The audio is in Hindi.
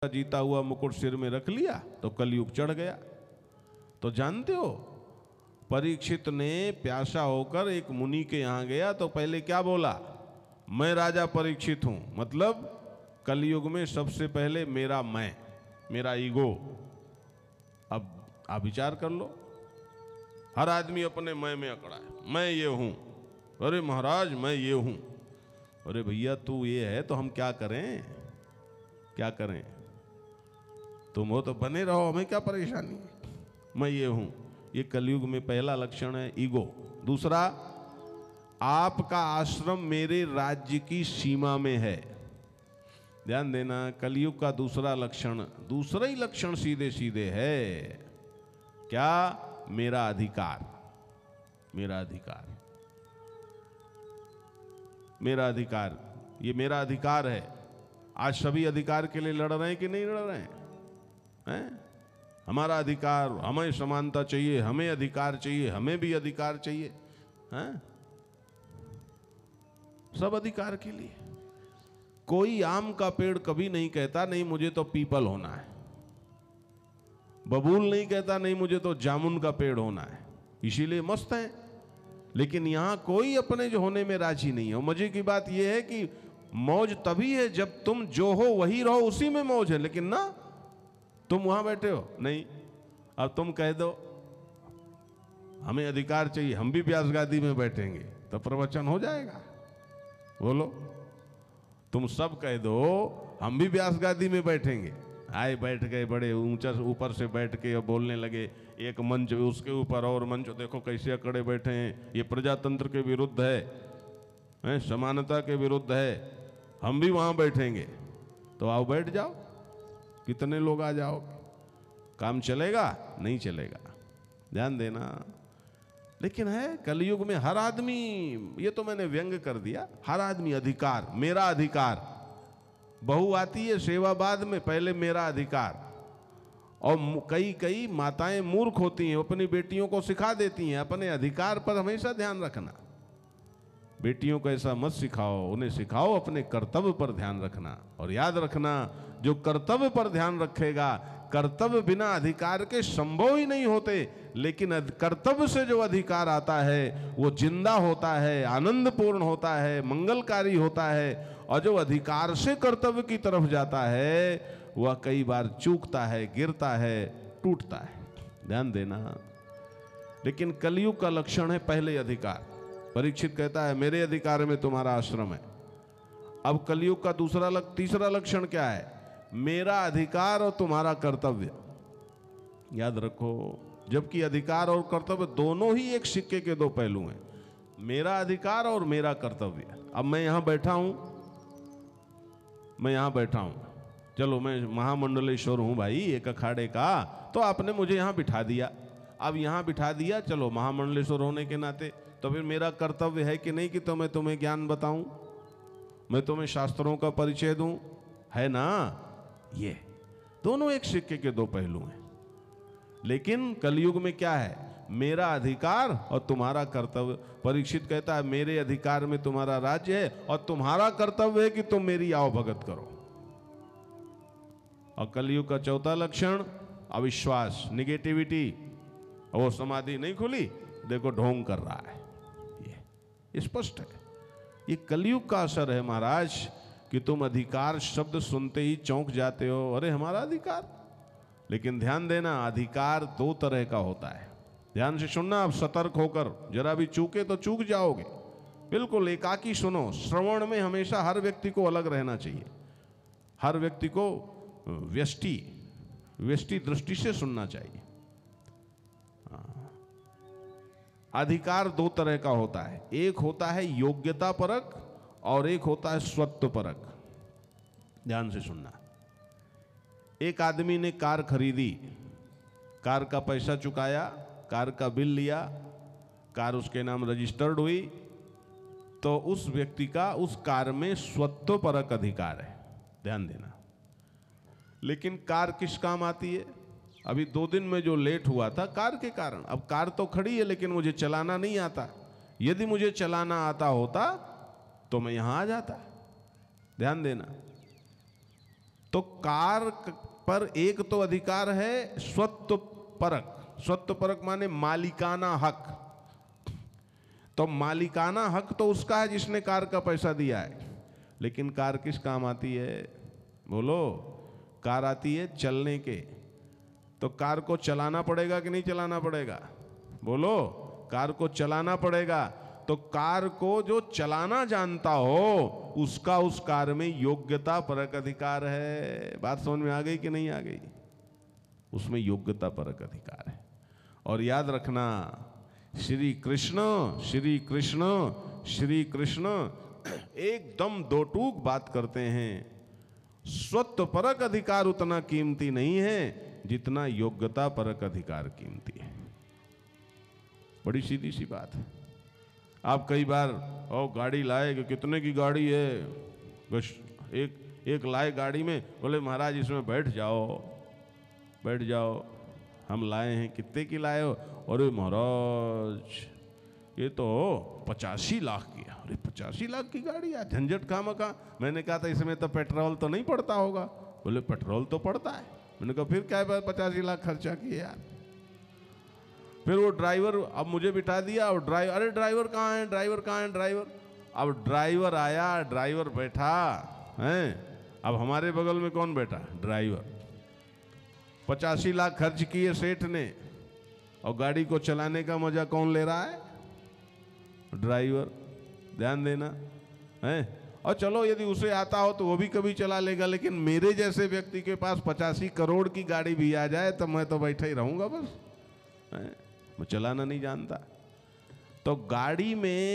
जीता हुआ मुकुट सिर में रख लिया तो कलयुग चढ़ गया। तो जानते हो, परीक्षित ने प्यासा होकर एक मुनि के यहां गया तो पहले क्या बोला? मैं राजा परीक्षित हूं, मतलब कलयुग में सबसे पहले मेरा मैं, मेरा ईगो। अब आप विचार कर लो, हर आदमी अपने मैं में अकड़ा है, मैं ये हूं, अरे महाराज मैं ये हूं। अरे भैया तू ये है तो हम क्या करें, क्या करें? तुम हो तो बने रहो, हमें क्या परेशानी है, मैं ये हूं। ये कलयुग में पहला लक्षण है ईगो। दूसरा, आपका आश्रम मेरे राज्य की सीमा में है। ध्यान देना, कलयुग का दूसरा लक्षण, दूसरा ही लक्षण सीधे सीधे है क्या? मेरा अधिकार, मेरा अधिकार, मेरा अधिकार। ये मेरा अधिकार है। आज सभी अधिकार के लिए लड़ रहे हैं कि नहीं लड़ रहे हैं? हमारा अधिकार, हमें समानता चाहिए, हमें अधिकार चाहिए, हमें भी अधिकार चाहिए, हैं? सब अधिकार के लिए। कोई आम का पेड़ कभी नहीं कहता नहीं मुझे तो पीपल होना है, बबूल नहीं कहता नहीं मुझे तो जामुन का पेड़ होना है, इसीलिए मस्त है। लेकिन यहां कोई अपने जो होने में राजी नहीं है। मजे की बात यह है कि मौज तभी है जब तुम जो हो वही रहो, उसी में मौज है। लेकिन ना, तुम वहां बैठे हो नहीं, अब तुम कह दो हमें अधिकार चाहिए, हम भी व्यास गादी में बैठेंगे, तो प्रवचन हो जाएगा। बोलो, तुम सब कह दो हम भी व्यास गादी में बैठेंगे, आए बैठ गए बड़े ऊंचा ऊपर से बैठ के और बोलने लगे, एक मंच उसके ऊपर और मंच, देखो कैसे अकड़े बैठे हैं, ये प्रजातंत्र के विरुद्ध है, समानता के विरुद्ध है, हम भी वहां बैठेंगे। तो आओ बैठ जाओ, कितने लोग आ जाओ, काम चलेगा? नहीं चलेगा। ध्यान देना। लेकिन है कलयुग में हर आदमी, ये तो मैंने व्यंग कर दिया, हर आदमी अधिकार, मेरा अधिकार। बहू आती है सेवा बाद में, पहले मेरा अधिकार। और कई कई माताएं मूर्ख होती हैं, अपनी बेटियों को सिखा देती हैं अपने अधिकार पर हमेशा ध्यान रखना। बेटियों को ऐसा मत सिखाओ, उन्हें सिखाओ अपने कर्तव्य पर ध्यान रखना। और याद रखना, जो कर्तव्य पर ध्यान रखेगा, कर्तव्य बिना अधिकार के संभव ही नहीं होते। लेकिन कर्तव्य से जो अधिकार आता है वो जिंदा होता है, आनंदपूर्ण होता है, मंगलकारी होता है। और जो अधिकार से कर्तव्य की तरफ जाता है वह कई बार चूकता है, गिरता है, टूटता है। ध्यान देना। लेकिन कलयुग का लक्षण है पहले अधिकार। परीक्षित कहता है मेरे अधिकार में तुम्हारा आश्रम है। अब कलयुग का तीसरा लक्षण क्या है? मेरा अधिकार और तुम्हारा कर्तव्य। याद रखो, जबकि अधिकार और कर्तव्य दोनों ही एक सिक्के के दो पहलू हैं। मेरा अधिकार और मेरा कर्तव्य। अब मैं यहां बैठा हूं, मैं यहां बैठा हूं, चलो मैं महामंडलेश्वर हूं भाई एक अखाड़े का, तो आपने मुझे यहां बिठा दिया। अब यहां बिठा दिया, चलो महामंडलेश्वर होने के नाते तो फिर मेरा कर्तव्य है कि नहीं कि तो मैं तुम्हें ज्ञान बताऊं, मैं तुम्हें शास्त्रों का परिचय दूं, है ना? ये दोनों एक सिक्के के दो पहलू हैं। लेकिन कलयुग में क्या है? मेरा अधिकार और तुम्हारा कर्तव्य। परीक्षित कहता है मेरे अधिकार में तुम्हारा राज्य है और तुम्हारा कर्तव्य है कि तुम मेरी आओ भगत करो। और कलयुग का चौथा लक्षण अविश्वास, निगेटिविटी। वो समाधि नहीं खुली, देखो ढोंग कर रहा है, ये स्पष्ट है। ये कलयुग का असर है महाराज कि तुम अधिकार शब्द सुनते ही चौंक जाते हो, अरे हमारा अधिकार। लेकिन ध्यान देना, अधिकार दो तरह का होता है। ध्यान से सुनना, आप सतर्क होकर, जरा भी चूके तो चूक जाओगे। बिल्कुल एकाकी सुनो। श्रवण में हमेशा हर व्यक्ति को अलग रहना चाहिए, हर व्यक्ति को व्यष्टि दृष्टि से सुनना चाहिए। अधिकार दो तरह का होता है, एक होता है योग्यता परक और एक होता है स्वत्व परक। ध्यान से सुनना। एक आदमी ने कार खरीदी, कार का पैसा चुकाया, कार का बिल लिया, कार उसके नाम रजिस्टर्ड हुई, तो उस व्यक्ति का उस कार में स्वत्व परक अधिकार है। ध्यान देना। लेकिन कार किस काम आती है? अभी 2 दिन में जो लेट हुआ था कार के कारण, अब कार तो खड़ी है लेकिन मुझे चलाना नहीं आता। यदि मुझे चलाना आता होता तो मैं यहां आ जाता। ध्यान देना। तो कार पर एक तो अधिकार है स्वत्व परक। स्वत्व परक माने मालिकाना हक। तो मालिकाना हक तो उसका है जिसने कार का पैसा दिया है। लेकिन कार किस काम आती है बोलो? कार आती है चलने के। तो कार को चलाना पड़ेगा कि नहीं चलाना पड़ेगा? बोलो, कार को चलाना पड़ेगा। तो कार को जो चलाना जानता हो उसका उस कार में योग्यता परक अधिकार है। बात समझ में आ गई कि नहीं आ गई? उसमें योग्यता परक अधिकार है। और याद रखना, श्री कृष्ण श्री कृष्ण श्री कृष्ण एकदम दो टूक बात करते हैं। स्वत्व परक अधिकार उतना कीमती नहीं है जितना योग्यता परक अधिकार कीमती है। बड़ी सीधी सी बात है। आप कई बार गाड़ी लाए कि कितने की गाड़ी है, बस एक लाए गाड़ी में, बोले महाराज इसमें बैठ जाओ बैठ जाओ, हम लाए हैं। कितने की लाए हो? अरे महाराज ये तो 85 लाख की है। अरे 85 लाख की गाड़ी है, झंझट खामखा। मैंने कहा था इसमें तो पेट्रोल तो नहीं पड़ता होगा। बोले पेट्रोल तो पड़ता है। मैंने कहा फिर क्या 85 लाख खर्चा किए यार। फिर वो ड्राइवर अब मुझे बिठा दिया और अरे ड्राइवर कहाँ है, ड्राइवर कहाँ है, ड्राइवर। अब ड्राइवर आया, ड्राइवर बैठा है। अब हमारे बगल में कौन बैठा? ड्राइवर। 85 लाख खर्च किए सेठ ने, और गाड़ी को चलाने का मजा कौन ले रहा है? ड्राइवर। ध्यान देना है। और चलो यदि उसे आता हो तो वो भी कभी चला लेगा, लेकिन मेरे जैसे व्यक्ति के पास 85 करोड़ की गाड़ी भी आ जाए तो मैं तो बैठा ही रहूंगा बस। मैं चलाना नहीं जानता। तो गाड़ी में